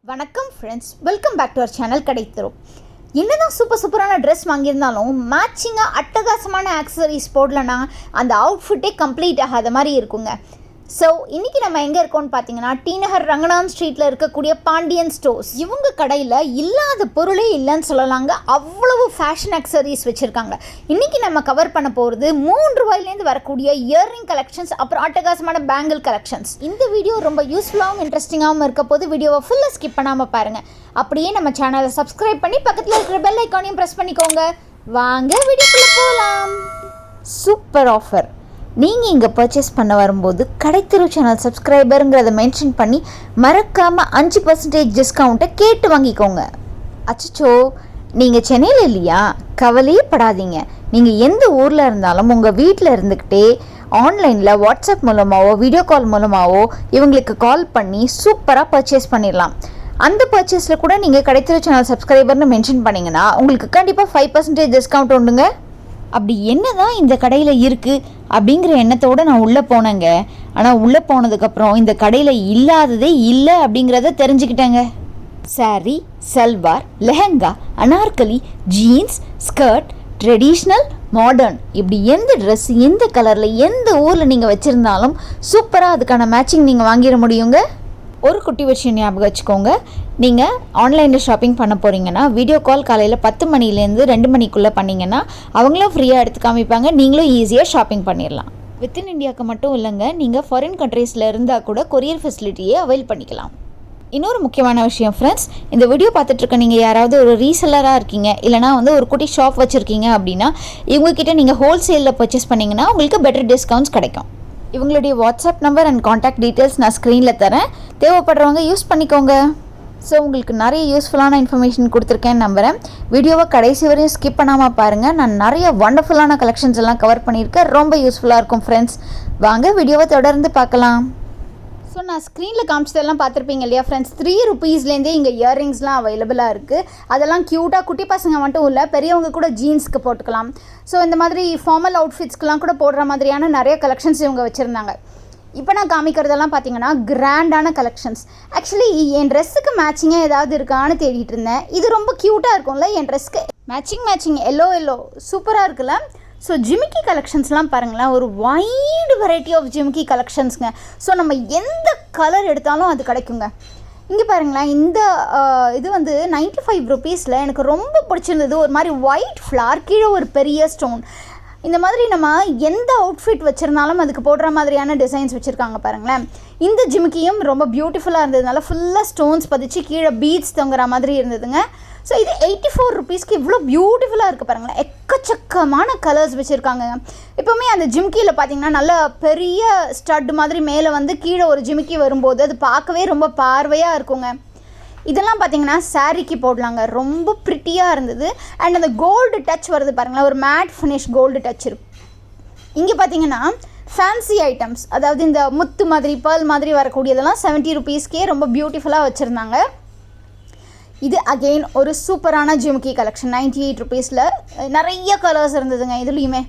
வணக்கம் friends, welcome back to our channel கடைத்தரும். என்னதான் சூப்பரான ட்ரெஸ் வாங்கியிருந்தாலும் மேட்சிங்காக அட்டகாசமான ஆக்சசரிஸ் போடலன்னா அந்த அவுட்ஃபிட்டே கம்ப்ளீட் ஆகாத மாதிரி இருக்குங்க. ஸோ இன்றைக்கி நம்ம எங்கே இருக்கோம்னு பார்த்தீங்கன்னா டி நகர் ரங்கநாதன் ஸ்ட்ரீட்டில் இருக்கக்கூடிய பாண்டியன் ஸ்டோர்ஸ். இவங்க கடையில் இல்லாத பொருளே இல்லைன்னு சொல்லலாங்க, அவ்வளவு ஃபேஷன் ஆக்சசரிஸ் வச்சுருக்காங்க. இன்றைக்கி நம்ம கவர் பண்ண போகிறது 3 ரூபாயிலேருந்து வரக்கூடிய இயர்ரிங் கலெக்ஷன்ஸ், அப்புறம் அட்டகாசமான பேங்கிள் கலெக்ஷன்ஸ். இந்த வீடியோ ரொம்ப யூஸ்ஃபுல்லாகவும் இன்ட்ரெஸ்டிங்காகவும் இருக்க போது வீடியோவை ஃபுல்லாக ஸ்கிப் பண்ணாமல் பாருங்கள். அப்படியே நம்ம சேனலை சப்ஸ்கிரைப் பண்ணி பக்கத்தில் இருக்கிற பெல் ஐக்கானையும் ப்ரெஸ் பண்ணிக்கோங்க. வாங்க வீடியோக்குள்ளே போகலாம். Super offer. நீங்கள் இங்கே பர்ச்சேஸ் பண்ண வரும்போது கடைத்தெரு சேனல் சப்ஸ்கிரைபருங்கிறத மென்ஷன் பண்ணி மறக்காமல் 5% டிஸ்கவுண்ட்டை கேட்டு வாங்கிக்கோங்க. அச்சோ, நீங்கள் சென்னையில் இல்லையா? கவலையே படாதீங்க. நீங்கள் எந்த ஊரில் இருந்தாலும் உங்கள் வீட்டில் இருந்துக்கிட்டே ஆன்லைனில் வாட்ஸ்அப் மூலமாகவோ வீடியோ கால் மூலமாகவோ இவங்களுக்கு கால் பண்ணி சூப்பராக பர்ச்சேஸ் பண்ணிடலாம். அந்த பர்ச்சேஸில் கூட நீங்கள் கடைத்தெரு சேனல் சப்ஸ்கிரைபர்னு மென்ஷன் பண்ணிங்கன்னா உங்களுக்கு கண்டிப்பாக 5% டிஸ்கவுண்ட் உண்டுங்க. அப்படி என்ன தான் இந்த கடையில் இருக்குது அப்படிங்கிற எண்ணத்தோடு நான் உள்ளே போனேங்க. ஆனால் உள்ளே போனதுக்கப்புறம் இந்த கடையில் இல்லாததே இல்லை அப்படிங்கிறத தெரிஞ்சுக்கிட்டேங்க. Sari, salwar, lehenga, anarkali, jeans, skirt, traditional, modern, இப்படி எந்த ட்ரெஸ் எந்த கலரில் எந்த ஊரில் நீங்கள் வச்சுருந்தாலும் சூப்பராக அதுக்கான மேட்சிங் நீங்கள் வாங்கிட முடியுங்க. ஒரு குட்டி விஷயம் ஞாபகம் வச்சுக்கோங்க, நீங்கள் ஆன்லைனில் ஷாப்பிங் பண்ண போகிறீங்கன்னா வீடியோ கால் காலையில் 10 மணிலேருந்து 2 மணிக்குள்ளே பண்ணிங்கன்னா அவங்களும் ஃப்ரீயாக எடுத்து காமிப்பாங்க. நீங்களும் ஈஸியாக ஷாப்பிங் பண்ணிடலாம். வித்தின் இந்தியாவுக்கு மட்டும் இல்லைங்க, நீங்கள் ஃபாரின் கண்ட்ரீஸில் இருந்தால் கூட கொரியர் ஃபெசிலிட்டியே அவைல் பண்ணிக்கலாம். இன்னொரு முக்கியமான விஷயம் ஃப்ரெண்ட்ஸ், இந்த வீடியோ பார்த்துட்ருக்க நீங்கள் யாராவது ஒரு ரீசெல்லராக இருக்கீங்க, இல்லைனா ஒரு குட்டி ஷாப் வச்சுருக்கீங்க அப்படின்னா இவங்ககிட்ட நீங்கள் ஹோல்சேலில் பர்ச்சேஸ் பண்ணிங்கன்னா உங்களுக்கு பெட்டர் டிஸ்கவுண்ட்ஸ் கிடைக்கும். இவங்களுடைய WhatsApp number and contact details நான் ஸ்க்ரீனில் தரேன், தேவைப்படுறவங்க யூஸ் பண்ணிக்கோங்க. ஸோ உங்களுக்கு நிறைய யூஸ்ஃபுல்லான இன்ஃபர்மேஷன் கொடுத்துருக்கேன்னு நம்புகிறேன். வீடியோவை கடைசி வரையும் ஸ்கிப் பண்ணாமல் பாருங்கள். நான் நிறைய வண்டர்ஃபுல்லான கலெக்ஷன்ஸ் எல்லாம் கவர் பண்ணியிருக்கேன், ரொம்ப யூஸ்ஃபுல்லாக இருக்கும் ஃப்ரெண்ட்ஸ். வாங்க வீடியோவை தொடர்ந்து பார்க்கலாம். ஸோ நான் ஸ்க்ரீனில் காமிச்சதெல்லாம் பார்த்துருப்பீங்க இல்லையா ஃப்ரெண்ட்ஸ், 3 ரூபீஸ்லேருந்தே இங்கே இயர்ரிங்ஸ்லாம் அவைலபிளாக இருக்குது. அதெல்லாம் க்யூட்டாக குட்டி பசங்க மட்டும் இல்லை, பெரியவங்க கூட ஜீன்ஸ்க்கு போட்டுக்கலாம். ஸோ இந்த மாதிரி ஃபார்மல் அவுட்ஃபிட்ஸ்க்கெலாம் கூட போடுற மாதிரியான நிறைய கலெக்ஷன்ஸ் இவங்க வச்சுருந்தாங்க. இப்போ நான் காமிக்கிறதெல்லாம் பார்த்தீங்கன்னா கிராண்டான கலெக்ஷன்ஸ். ஆக்சுவலி என் ட்ரெஸ்ஸுக்கு மேட்சிங்காக ஏதாவது இருக்கான்னு தேடிட்டு இருந்தேன். இது ரொம்ப க்யூட்டாக இருக்கும்ல, என் ட்ரெஸ்க்கு மேட்சிங் எல்லோ சூப்பராக இருக்குல்ல. ஸோ ஜிமிக்கி கலெக்ஷன்ஸ்லாம் பாருங்களேன், ஒரு வைடு வெரைட்டி ஆஃப் ஜிமிக்கி கலெக்ஷன்ஸுங்க. ஸோ நம்ம எந்த கலர் எடுத்தாலும் அது கிடைக்குங்க. இங்கே பாருங்களேன், இந்த இது 95 ரூபீஸில் எனக்கு ரொம்ப பிடிச்சிருந்தது. ஒரு மாதிரி ஒயிட் ஃப்ளார், கீழே ஒரு பெரிய ஸ்டோன். இந்த மாதிரி நம்ம எந்த அவுட்ஃபிட் வச்சுருந்தாலும் அதுக்கு போடுற மாதிரியான டிசைன்ஸ் வச்சுருக்காங்க பாருங்களேன். இந்த ஜிமிக்கியும் ரொம்ப பியூட்டிஃபுல்லாக இருந்ததுனால ஃபுல்லாக ஸ்டோன்ஸ் பதிச்சு கீழே பீட்ஸ் தொங்குற மாதிரி இருந்ததுங்க. ஸோ இது 84 ரூபீஸ்க்கு இவ்வளோ பியூட்டிஃபுல்லாக இருக்குது பாருங்களேன். எக்கச்சக்கமான கலர்ஸ் வச்சுருக்காங்க. எப்போவுமே அந்த ஜிமிக்கியில் பார்த்தீங்கன்னா நல்ல பெரிய ஸ்டட் மாதிரி மேலே கீழே ஒரு ஜிமிக்கி வரும்போது அது பார்க்கவே ரொம்ப பார்வையாக இருக்குங்க. இதெல்லாம் பார்த்தீங்கன்னா சாரீக்கு போடலாங்க, ரொம்ப ப்ரிட்டியாக இருந்தது. அண்ட் அந்த கோல்டு டச் வருது பாருங்களேன், ஒரு மேட் ஃபினிஷ் கோல்டு டச் இருக்கும். இங்கே பார்த்தீங்கன்னா ஃபேன்சி ஐட்டம்ஸ், அதாவது இந்த முத்து மாதிரி பேர்ல் மாதிரி வரக்கூடியதெல்லாம் 70 ரூபீஸ்க்கே ரொம்ப பியூட்டிஃபுல்லாக வச்சுருந்தாங்க. இது அகெயின் ஒரு சூப்பரான ஜிமிக்கி கலெக்ஷன், 98 ரூபீஸில் நிறைய கலர்ஸ் இருந்ததுங்க இதுலேயுமே.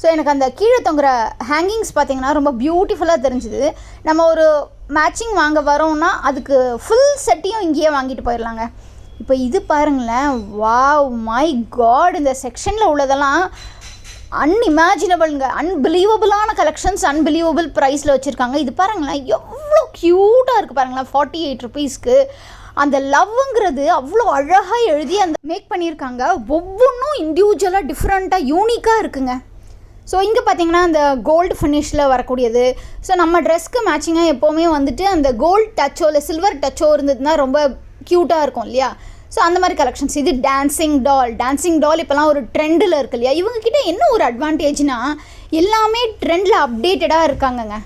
ஸோ எனக்கு அந்த கீழே தொங்குற ஹேங்கிங்ஸ் பார்த்திங்கன்னா ரொம்ப பியூட்டிஃபுல்லாக தெரிஞ்சுது. நம்ம ஒரு மேட்சிங் வாங்க வரோம்னா அதுக்கு ஃபுல் செட்டையும் இங்கேயே வாங்கிட்டு போயிடலாங்க. இப்போ இது பாருங்களேன், வாவ் மை காட், இந்த செக்ஷனில் உள்ளதெல்லாம் அன்இமேஜினபிள்ங்க, அன்பிலீவபிளான கலெக்ஷன்ஸ், அன்பிலீவபிள் ப்ரைஸில் வச்சுருக்காங்க. இது பாருங்களேன் எவ்வளோ க்யூட்டாக இருக்குது பாருங்களேன், 48 ரூபீஸ்க்கு. அந்த லவ்ங்கிறது அவ்வளோ அழகாக எழுதி அந்த மேக் பண்ணியிருக்காங்க. ஒவ்வொன்றும் இண்டிவிஜுவலாக டிஃப்ரெண்ட்டாக யூனிக்காக இருக்குங்க. ஸோ இங்கே பார்த்தீங்கன்னா அந்த கோல்டு ஃபினிஷில் வரக்கூடியது. ஸோ நம்ம ட்ரெஸ்க்கு மேட்சிங்காக எப்போவுமே அந்த கோல்டு டச்சோ இல்லை சில்வர் டச்சோ இருந்ததுன்னா ரொம்ப க்யூட்டாக இருக்கும் இல்லையா. ஸோ அந்த மாதிரி கலெக்ஷன்ஸ். இது டான்சிங் டால் இப்போலாம் ஒரு ட்ரெண்டில் இருக்கு இல்லையா. இவங்கக்கிட்ட என்ன ஒரு அட்வான்டேஜ்னால் எல்லாமே ட்ரெண்டில் அப்டேட்டடாக இருக்காங்கங்க.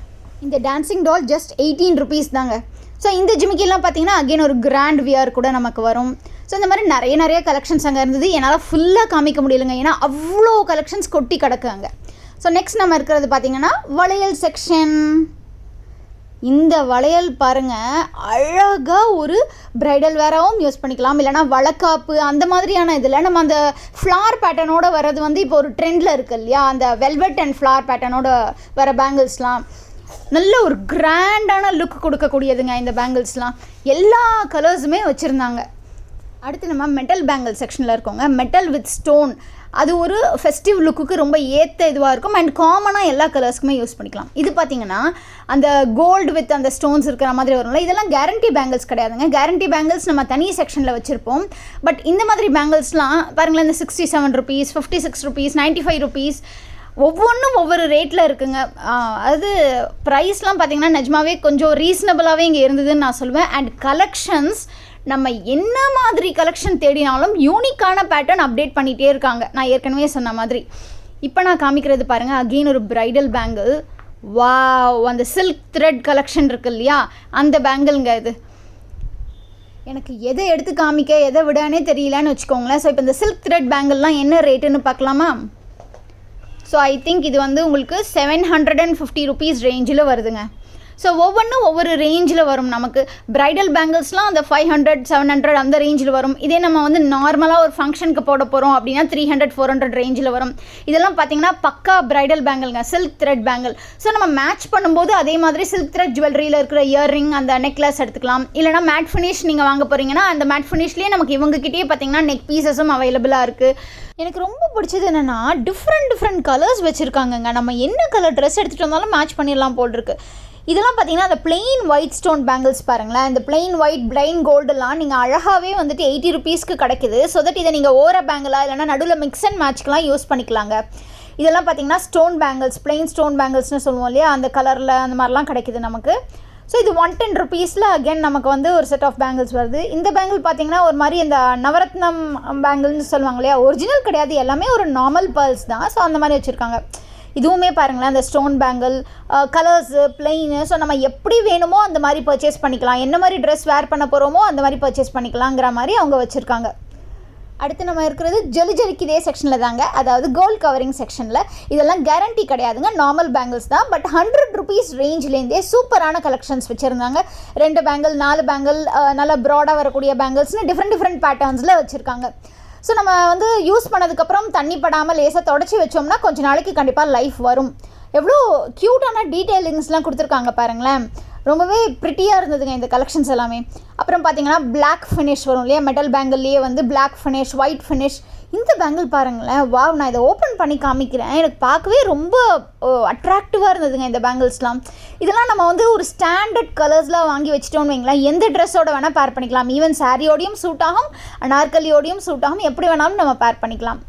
இந்த டான்சிங் டால் ஜஸ்ட் 18 ரூபீஸ் தாங்க. ஸோ இந்த ஜிமிக்கிலாம் பார்த்தீங்கன்னா அகெயின் ஒரு கிராண்ட் வியர் கூட நமக்கு வரும். ஸோ இந்த மாதிரி நிறைய கலெக்ஷன்ஸ் அங்கே இருந்தது. என்னால் ஃபுல்லாக காமிக்க முடியலைங்க, ஏன்னா அவ்வளோ கலெக்ஷன்ஸ் கொட்டி கிடக்கு அங்கே. ஸோ நெக்ஸ்ட் நம்ம இருக்கிறது பார்த்திங்கன்னா வளையல் செக்ஷன். இந்த வளையல் பாருங்கள், அழகாக ஒரு ப்ரைடல் வேராகவும் யூஸ் பண்ணிக்கலாம், இல்லைனா வளக்காப்பு அந்த மாதிரியான இதில் நம்ம அந்த ஃப்ளார் பேட்டர்னோட வர்றது இப்போ ஒரு ட்ரெண்டில் இருக்குது இல்லையா. அந்த வெல்வெட் அண்ட் ஃப்ளார் பேட்டர்னோட வர பேங்கிள்ஸ்லாம் நல்ல ஒரு கிராண்டான லுக் கொடுக்கக்கூடியதுங்க இந்த பேங்கிள்ஸ்லாம். எல்லா கலர்ஸுமே வச்சுருந்தாங்க. அடுத்து நம்ம மெட்டல் பேங்கிள் செக்ஷனில் இருக்கோங்க. மெட்டல் வித் ஸ்டோன், அது ஒரு ஃபெஸ்டிவ் லுக்குக்கு ரொம்ப ஏற்ற இதுவாக இருக்கும் அண்ட் காமனாக எல்லா கலர்ஸ்க்குமே யூஸ் பண்ணிக்கலாம். இது பார்த்திங்கன்னா அந்த கோல்டு வித் அந்த ஸ்டோன்ஸ் இருக்கிற மாதிரி வரும்ல, இதெல்லாம் கேரண்டி பேங்கிள்ஸ் கிடையாதுங்க. கேரண்டி பேங்கிள்ஸ் நம்ம தனி செக்ஷனில் வச்சுருப்போம். பட் இந்த மாதிரி பேங்கிள்ஸ்லாம் பாருங்களேன், இந்த 67 rupees, 56 rupees, 95 rupees, ஒவ்வொன்றும் ஒவ்வொரு ரேட்டில் இருக்குங்க. அது ப்ரைஸ்லாம் பார்த்திங்கன்னா நிஜமாவே கொஞ்சம் ரீசனபிளாகவே இங்கே இருந்ததுன்னு நான் சொல்லுவேன். அண்ட் கலெக்ஷன்ஸ் நம்ம என்ன மாதிரி கலெக்ஷன் தேடினாலும் யூனிக்கான பேட்டர்ன் அப்டேட் பண்ணிகிட்டே இருக்காங்க. நான் ஏற்கனவே சொன்ன மாதிரி இப்போ நான் காமிக்கிறது பாருங்கள், அகெயின் ஒரு ப்ரைடல் பேங்கிள். வாவ், அந்த சில்க் த்ரெட் கலெக்ஷன் இருக்கு இல்லையா, அந்த பேங்கிள்ங்க இது. எனக்கு எதை எடுத்து காமிக்க எதை விடானே தெரியலன்னு வச்சுக்கோங்களேன். ஸோ இப்போ இந்த சில்க் த்ரெட் பேங்கிள்லாம் என்ன ரேட்டுன்னு பார்க்கலாமா? ஸோ ஐ திங்க் இது வந்து உங்களுக்கு 750 rupees ரேஞ்சில் வருதுங்க. ஸோ ஒவ்வொன்றும் ஒவ்வொரு ரேஞ்சில் வரும். நமக்கு ப்ரைடல் பேங்கிள்ஸ்லாம் அந்த 500, 700 அந்த ரேஞ்சில் வரும். இதே நம்ம வந்து நார்மலாக ஒரு ஃபங்க்ஷனுக்கு போட போகிறோம் அப்படின்னா 300, 400 ரேஞ்சில் வரும். இதெல்லாம் பார்த்திங்கன்னா பக்கா ப்ரைடல் பேங்கிள்ங்க, சில்க் த்ரெட் பேங்கிள். ஸோ நம்ம மேட்ச் பண்ணும்போது அதே மாதிரி சில்க் த்ரெட் ஜுவல்லரியில் இருக்கிற இயர்ரிங், அந்த நெக்லஸ் எடுத்துக்கலாம். இல்லைனா மேட் ஃபினிஷ் நீங்கள் வாங்க போகிறீங்கன்னா அந்த மேட் ஃபினிஷ்லேயே நமக்கு இவங்ககிட்டயே பார்த்திங்கன்னா நெக் பீசஸும் அவைலபிளாக இருக்குது. எனக்கு ரொம்ப பிடிச்சது என்னென்னா டிஃப்ரெண்ட் கலர்ஸ் வச்சுருக்காங்கங்க. நம்ம என்ன கலர் ட்ரெஸ் எடுத்துகிட்டு வந்தாலும் மேட்ச் பண்ணிடலாம் போல் இருக்குது. இதெல்லாம் பார்த்திங்கன்னா அந்த பிளெயின் ஒயிட் ஸ்டோன் பேங்கிள்ஸ் பாருங்களேன். இந்த பிளெயின் ஒயிட் பிளைன் கோல்டெல்லாம் நீங்கள் அழகாகவே வந்துட்டு 80 rupeesக்கு கிடைக்குது. ஸோ தட் இதை நீங்கள் ஓர பேங்கிளாக இல்லைனா நடுவில் மிக்ஸ் அண்ட் மேட்ச்க்கெலாம் யூஸ் பண்ணிக்கலாங்க. இதெல்லாம் பார்த்திங்கன்னா ஸ்டோன் பேங்கிள்ஸ், பிளெயின் ஸ்டோன் பேங்கிள்ஸ்னு சொல்லுவோம் இல்லையா, அந்த கலரில் அந்த மாதிரிலாம் கிடைக்குது நமக்கு. ஸோ இது 110 rupeesல அகெயின் நமக்கு வந்து ஒரு செட் ஆஃப் பேங்கிள்ஸ் வருது. இந்த பேங்கிள் பார்த்திங்கன்னா ஒரு மாதிரி இந்த நவரத்னம் பேங்கிள்னு சொல்லுவாங்க இல்லையா, ஒரிஜினல் கிடையாது, எல்லாமே ஒரு நார்மல் பேர்ல்ஸ் தான். ஸோ அந்த மாதிரி வச்சுருக்காங்க. இதுவுமே பாருங்களேன், அந்த stone bangle colours plain. So நம்ம எப்படி வேணுமோ அந்த மாதிரி பர்ச்சேஸ் பண்ணிக்கலாம், என்ன மாதிரி ட்ரெஸ் வேர் பண்ண போகிறோமோ அந்த மாதிரி பர்ச்சேஸ் பண்ணிக்கலாங்கிற மாதிரி அவங்க வச்சுருக்காங்க. அடுத்து நம்ம இருக்கிறது ஜொலிக்கு இதே செக்ஷனில் தாங்க, அதாவது கோல்ட் கவரிங் செக்ஷனில். இதெல்லாம் கேரண்டி கிடையாதுங்க, நார்மல் பேங்கிள்ஸ் தான். பட் 100 rupees ரேஞ்சிலேருந்தே சூப்பரான கலெக்ஷன்ஸ் வச்சுருந்தாங்க. 2 பேங்கிள், 4 பேங்கிள், நல்லா ப்ராடாக வரக்கூடிய பேங்கிள்ஸ்னு டிஃப்ரெண்ட் பேட்டர்ன்ஸில் வச்சுருக்காங்க. ஸோ நம்ம வந்து யூஸ் பண்ணதுக்கப்புறம் தண்ணி படாமல் லேசாக தொடச்சி வச்சோம்னா கொஞ்சம் நாளைக்கு கண்டிப்பாக லைஃப் வரும். எவ்வளோ க்யூட்டான டீட்டெயிலிங்ஸ்லாம் கொடுத்துருக்காங்க பாருங்களேன். ரொம்பவே ப்ரிட்டியாக இருந்ததுங்க இந்த கலெக்ஷன்ஸ் எல்லாமே. அப்புறம் பார்த்தீங்கன்னா பிளாக் ஃபினிஷ் வரும் இல்லையா, மெட்டல் பேங்கிள்லேயே வந்து பிளாக் ஃபினிஷ், ஒயிட் ஃபினிஷ். இந்த பேங்கிள் பாருங்களேன், வாவ், நான் இதை ஓப்பன் பண்ணி காமிக்கிறேன். எனக்கு பார்க்கவே ரொம்ப அட்ராக்டிவாக இருந்ததுங்க இந்த பேங்கிள்ஸ்லாம். இதெல்லாம் நம்ம வந்து ஒரு ஸ்டாண்டர்ட் கலர்ஸ்லாம் வாங்கி வச்சுட்டோன்னு வைங்களேன், எந்த ட்ரெஸ்ஸோட வேணால் பேர் பண்ணிக்கலாம். ஈவன் சாரியோடையும் சூட் ஆகும், அனார்கலியோடையும் சூட் ஆகும், எப்படி வேணாலும் நம்ம பேர் பண்ணிக்கலாம்.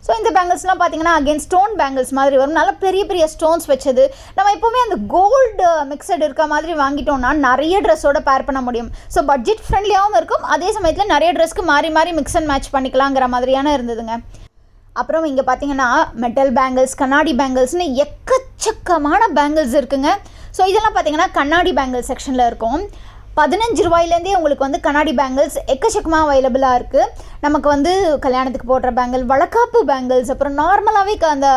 ஸோ இந்த பேங்கிள்ஸ்லாம் பார்த்திங்கன்னா அகெயின் ஸ்டோன் பேங்கிள்ஸ் மாதிரி வரும். நல்லா பெரிய ஸ்டோன்ஸ் வச்சது. நம்ம எப்போவுமே அந்த கோல்டு மிக்சட் இருக்க மாதிரி வாங்கிட்டோம்னா நிறைய ட்ரெஸ்ஸோட பேர் பண்ண முடியும். ஸோ பட்ஜெட் ஃப்ரெண்ட்லியாகவும் இருக்கும், அதே சமயத்தில் நிறைய ட்ரெஸ்க்கு மாறி மிக்ஸ் அண்ட் மேட்ச் பண்ணிக்கலாங்கிற மாதிரியான இருந்ததுங்க. அப்புறம் இங்கே பார்த்தீங்கன்னா மெட்டல் பேங்கிள்ஸ், கண்ணாடி பேங்கிள்ஸ்னு எக்கச்சக்கமான பேங்கிள்ஸ் இருக்குங்க. ஸோ இதெல்லாம் பார்த்திங்கன்னா கண்ணாடி பேங்கிள் செக்ஷனில் இருக்கும். 15 ரூபாயிலேருந்தே உங்களுக்கு வந்து கண்ணாடி பேங்கிள்ஸ் எக்கச்சக்கமாக அவைலபிளாக இருக்குது. நமக்கு வந்து கல்யாணத்துக்கு போடுற பேங்கிள், வளக்காப்பு பேங்கிள்ஸ், அப்புறம் நார்மலாகவே அந்த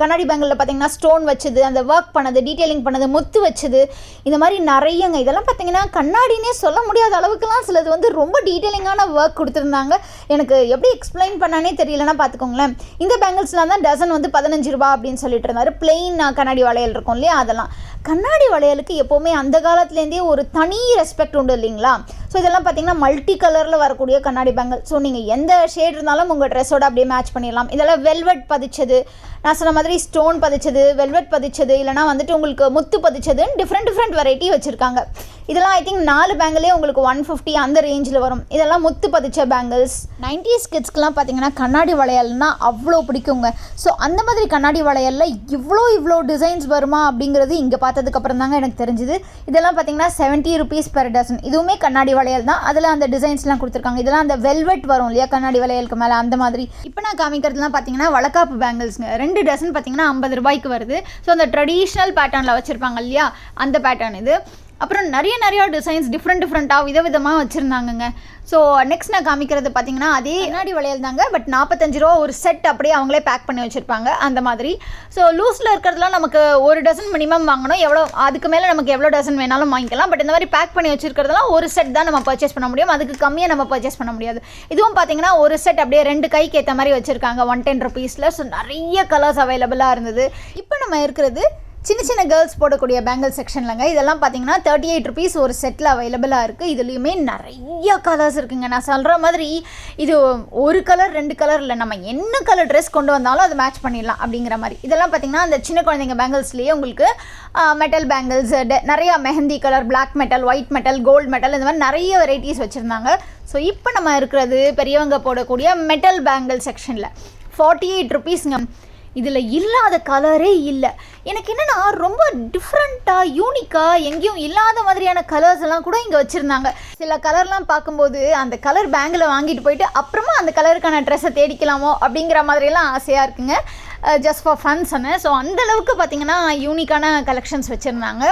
கண்ணாடி பேங்கிளில் பார்த்திங்கன்னா ஸ்டோன் வச்சது, அந்த ஒர்க் பண்ணது, டீட்டெயிலிங் பண்ணது, முத்து வச்சது, இந்த மாதிரி நிறையங்க. இதெல்லாம் பார்த்திங்கன்னா கண்ணாடினே சொல்ல முடியாத அளவுக்குலாம் சிலது வந்து ரொம்ப டீட்டெயிலிங்கான ஒர்க் கொடுத்துருந்தாங்க. எனக்கு எப்படி எக்ஸ்பிளைன் பண்ணானே தெரியலன்னா பார்த்துக்கோங்களேன். இந்த பேங்கிள்ஸ்லாம் தான் டசன் வந்து 15 ரூபா அப்படின்னு சொல்லிட்டு இருந்தார். பிளெயின் கண்ணாடி வளையல் இருக்கும் இல்லையா, அதெல்லாம். கண்ணாடி வளையலுக்கு எப்போவுமே அந்த காலத்துலேருந்தே ஒரு தனி ரெஸ்பெக்ட் உண்டு இல்லைங்களா. ஸோ இதெல்லாம் பார்த்திங்கன்னா மல்டி கலரில் வரக்கூடிய கண்ணாடி பேங்கிள். ஸோ நீங்கள் எந்த ஷேட் இருந்தாலும் உங்கள் ட்ரெஸ்ஸோட அப்படியே மேட்ச் பண்ணிடலாம். இதெல்லாம் வெல்வெட் பதிச்சது, நான் சொன்ன மாதிரி ஸ்டோன் பதிச்சது, வெல்வெட் பதிச்சது, இல்லைனா வந்துட்டு உங்களுக்கு முத்து பதிச்சதுன்னு டிஃப்ரெண்ட் வெரைட்டி வச்சுருக்காங்க. இதெல்லாம் ஐ திங்க் 4 பேங்கிளே உங்களுக்கு 150 அந்த ரேஞ்சில் வரும். இதெல்லாம் முத்து பதிச்ச பேங்கிள்ஸ். 90s கிட்ஸ்க்கெலாம் பார்த்திங்கன்னா கண்ணாடி வளையல்னால் அவ்வளோ பிடிக்குங்க. ஸோ அந்த மாதிரி கண்ணாடி வளையலில் இவ்வளோ டிசைன்ஸ் வருமா அப்படிங்கிறது இங்கே பார்த்ததுக்கப்புறம் தாங்க எனக்கு தெரிஞ்சுது. இதெல்லாம் பார்த்திங்கன்னா 70 rupees per dozen. இதுவுமே கண்ணாடி வளையல் தான், அதில் அந்த டிசைன்ஸ்லாம் கொடுத்துருக்காங்க. இதெல்லாம் அந்த வெல்வெட் வரும் இல்லையா கண்ணாடி வளையலுக்கு மேலே, அந்த மாதிரி. இப்போ நான் காமிக்கிறதுலாம் பார்த்திங்கன்னா வளக்காப்பு பேங்கிள்ஸுங்க. 2 டசன் பார்த்திங்கன்னா 50 ரூபாய்க்கு வருது. ஸோ அந்த ட்ரெடிஷ்னல் பேட்டர்னில் வச்சுருப்பாங்க இல்லையா, அந்த பேட்டர்ன் இது. அப்புறம் நிறைய டிசைன்ஸ் டிஃப்ரெண்ட்டாக விதவிதமாக வச்சுருந்தாங்கங்க. ஸோ நெக்ஸ்ட் நான் காமிக்கிறது பார்த்திங்கன்னா அதே கண்ணாடி வளையல் தாங்க. பட் 45 ரூபா ஒரு செட் அப்படியே அவங்களே பேக் பண்ணி வச்சுருப்பாங்க அந்த மாதிரி. ஸோ லூஸில் இருக்கிறதுலாம் நமக்கு 1 டசன் மினிமம் வாங்கணும். எவ்வளோ அதுக்கு மேலே நமக்கு எவ்வளோ டசன் வேணாலும் வாங்கிக்கலாம். பட் இந்த மாதிரி பேக் பண்ணி வச்சுருக்கிறதுலாம் ஒரு செட் தான் நம்ம பர்ச்சேஸ் பண்ண முடியும், அதுக்கு கம்மியாக நம்ம பர்ச்சேஸ் பண்ண முடியாது. இதுவும் பார்த்திங்கன்னா ஒரு செட் அப்படியே 2 கைக்கு ஏற்ற மாதிரி வச்சுருக்காங்க 110 rupeesல. ஸோ நிறைய கலர்ஸ் அவைலபிளாக இருந்தது. இப்போ நம்ம இருக்கிறது சின்ன சின்ன கேர்ள்ஸ் போடக்கூடிய பேங்கிள் செக்ஷன்லங்க. இதெல்லாம் பார்த்தீங்கன்னா 38 ருபீஸ் ஒரு செட்டில் அவைலபிளாக இருக்குது. இதுலேயுமே நிறைய கலர்ஸ் இருக்குங்க. நான் சொல்கிற மாதிரி இது ஒரு கலர் 2 கலர் இல்லை, நம்ம என்ன கலர் ட்ரெஸ் கொண்டு வந்தாலும் அது மேட்ச் பண்ணிடலாம் அப்படிங்கிற மாதிரி. இதெல்லாம் பார்த்தீங்கன்னா அந்த சின்ன குழந்தைங்க பேங்கிள்ஸ்லேயே உங்களுக்கு மெட்டல் பேங்கிள்ஸ், நிறையா mehndi colour, black metal, white metal, gold metal, இந்த மாதிரி நிறைய வெரைட்டிஸ் வச்சுருந்தாங்க. ஸோ இப்போ நம்ம இருக்கிறது பெரியவங்க போடக்கூடிய மெட்டல் பேங்கிள் செக்ஷனில் 48 ருபீஸ்ங்க. இதில் இல்லாத கலரே இல்லை. எனக்கு என்னென்னா ரொம்ப டிஃப்ரெண்ட்டாக யூனிக்காக எங்கேயும் இல்லாத மாதிரியான கலர்ஸ் எல்லாம் கூட இங்கே வச்சுருந்தாங்க. சில கலர்லாம் பார்க்கும்போது அந்த கலர் பேங்கில் வாங்கிட்டு போயிட்டு அப்புறமா அந்த கலருக்கான ட்ரெஸ்ஸை தேடிக்கலாமோ அப்படிங்கிற மாதிரியெல்லாம் ஆசையாக இருக்குங்க. Just for ஃபன்ஸ்ன்னு. ஸோ அந்தளவுக்கு பார்த்திங்கன்னா யூனிக்கான கலெக்ஷன்ஸ் வச்சுருந்தாங்க.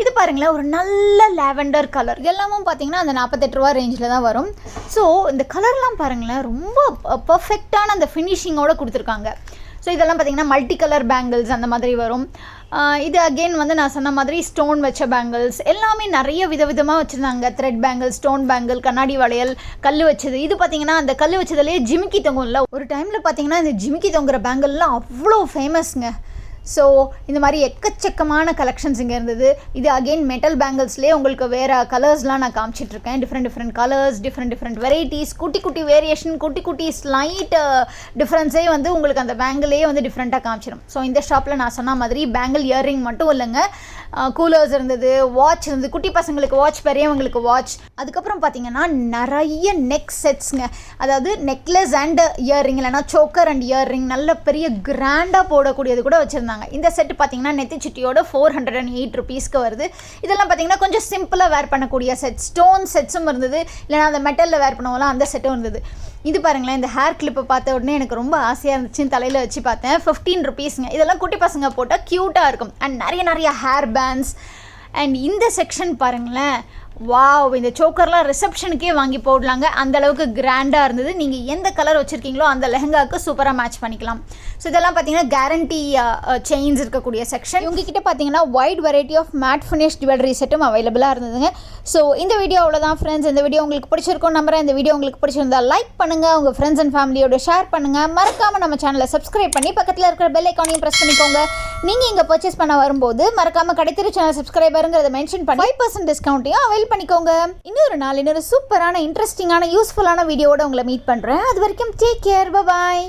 இது பாருங்களேன், ஒரு நல்ல லாவெண்டர் கலர். இதெல்லாமும் பார்த்தீங்கன்னா அந்த 48 ரூபா ரேஞ்சில் தான் வரும். ஸோ இந்த கலர்லாம் பாருங்களேன், ரொம்ப பர்ஃபெக்டான அந்த ஃபினிஷிங்கோடு கொடுத்துருக்காங்க. ஸோ இதெல்லாம் பார்த்திங்கன்னா மல்டி கலர் பேங்கிள்ஸ் அந்த மாதிரி வரும். இது அகெயின் வந்து நான் சொன்ன மாதிரி ஸ்டோன் வச்ச பேங்கிள்ஸ் எல்லாமே நிறைய விதவிதமாக வச்சுருந்தாங்க. த்ரெட் பேங்கிள், ஸ்டோன் பேங்கிள், கண்ணாடி வளையல், கல் வச்சது. இது பார்த்திங்கன்னா அந்த கல் வச்சதுலேயே ஜிமிக்கி தொங்கும்ல, ஒரு டைமில் பார்த்திங்கன்னா இந்த ஜிமிக்கி தொங்குற பேங்கிள்லாம் அவ்வளோ ஃபேமஸ்ங்க. ஸோ இந்த மாதிரி எக்கச்சக்கமான கலெக்ஷன்ஸ் இங்கே இருந்தது. இது அகெயின் மெட்டல் பேங்கிள்ஸ்லேயே உங்களுக்கு வேறு கலர்ஸ்லாம் நான் காமிச்சிட்ருக்கேன். டிஃப்ரெண்ட் கலர்ஸ், டிஃப்ரெண்ட் வெரைட்டிஸ், குட்டி வேரியேஷன், குட்டி ஸ்லைட் டிஃப்ரென்ஸே வந்து உங்களுக்கு அந்த பேங்கிளே வந்து டிஃப்ரெண்ட்டாக காமிச்சிடும். ஸோ இந்த ஷாப்பில் நான் சொன்ன மாதிரி பேங்கிள் இயர்ரிங் மட்டும் இல்லைங்க, கூலர்ஸ் இருந்தது, வாட்ச் இருந்தது, குட்டி பசங்களுக்கு வாட்ச், பெரியவங்களுக்கு வாட்ச். அதுக்கப்புறம் பார்த்தீங்கன்னா நிறைய நெக் செட்ஸுங்க. அதாவது நெக்லஸ் அண்ட் இயர்ரிங், இல்லைனா சோக்கர் அண்ட் இயர்ரிங், நல்ல பெரிய கிராண்டாக போடக்கூடியது கூட வச்சுருந்தாங்க. இந்த செட்டு பார்த்தீங்கன்னா நெத்திச்சுட்டியோட 408 ருபீஸ்க்கு வருது. இதெல்லாம் பார்த்தீங்கன்னா கொஞ்சம் சிம்பிளாக வேர் பண்ணக்கூடிய செட், ஸ்டோன் செட்ஸும் இருந்தது, இல்லைனா அந்த மெட்டலில் வேர் பண்ணுவோம்லாம் அந்த செட்டும் இருந்தது. இது பாருங்களேன், இந்த ஹேர் கிளிப்பை பார்த்த உடனே எனக்கு ரொம்ப ஆசையாக இருந்துச்சுன்னு தலையில் வச்சு பார்த்தேன். 15 ருபீஸுங்க. இதெல்லாம் குட்டி பசங்க போட்டால் க்யூட்டாக இருக்கும். அண்ட் நிறைய ஹேர் பேண்ட்ஸ். அண்ட் இந்த செக்ஷன் பாருங்களேன், வாவ், இந்த சோக்கர்லாம் ரிசப்ஷனுக்கே வாங்கி போடலாங்க, அந்தளவுக்கு கிராண்டாக இருந்தது. நீங்கள் எந்த கலர் வச்சுருக்கீங்களோ அந்த லெஹங்காவுக்கு சூப்பராக மேட்ச் பண்ணிக்கலாம். ஸோ இதெல்லாம் பார்த்தீங்கன்னா கேரண்டி செயின்ஸ் இருக்கக்கூடிய செக்ஷன். உங்ககிட்ட பார்த்தீங்கன்னா wide variety of matte finish jewellery செட்டும் அவைலபிளாக இருந்ததுங்க. ஸோ இந்த வீடியோ அவ்வளோதான் ஃப்ரெண்ட்ஸ். இந்த வீடியோ உங்களுக்கு பிடிச்சிருக்கும் நம்புறேன். இந்த வீடியோ உங்களுக்கு பிடிச்சிருந்தா லைக் பண்ணுங்கள், உங்கள் ஃப்ரெண்ட்ஸ் அண்ட் ஃபேமிலியோட ஷேர் பண்ணுங்கள். மறக்காமல் நம்ம சேனலை சப்ஸ்கிரைப் பண்ணி பக்கத்தில் இருக்கிற பெல் ஐக்கானையும் ப்ரெஸ் பண்ணிக்கோங்க. நீங்கள் இங்கே பர்ச்சேஸ் பண்ண வரும்போது மறக்காமல் கடைத்தெரு சேனல் சப்ஸ்கிரைபருங்கிறத மென்ஷன் பண்ணி 5% டிஸ்கவுண்ட்டையும் அவைல் பண்ணிக்கோங்க. இன்னொரு நாள் இன்னொரு சூப்பரான இன்ட்ரெஸ்டிங்கான யூஸ்ஃபுல்லான வீடியோவோட உங்களை மீட் பண்ணுறேன். அது வரைக்கும் டேக் கேர், பை பாய்.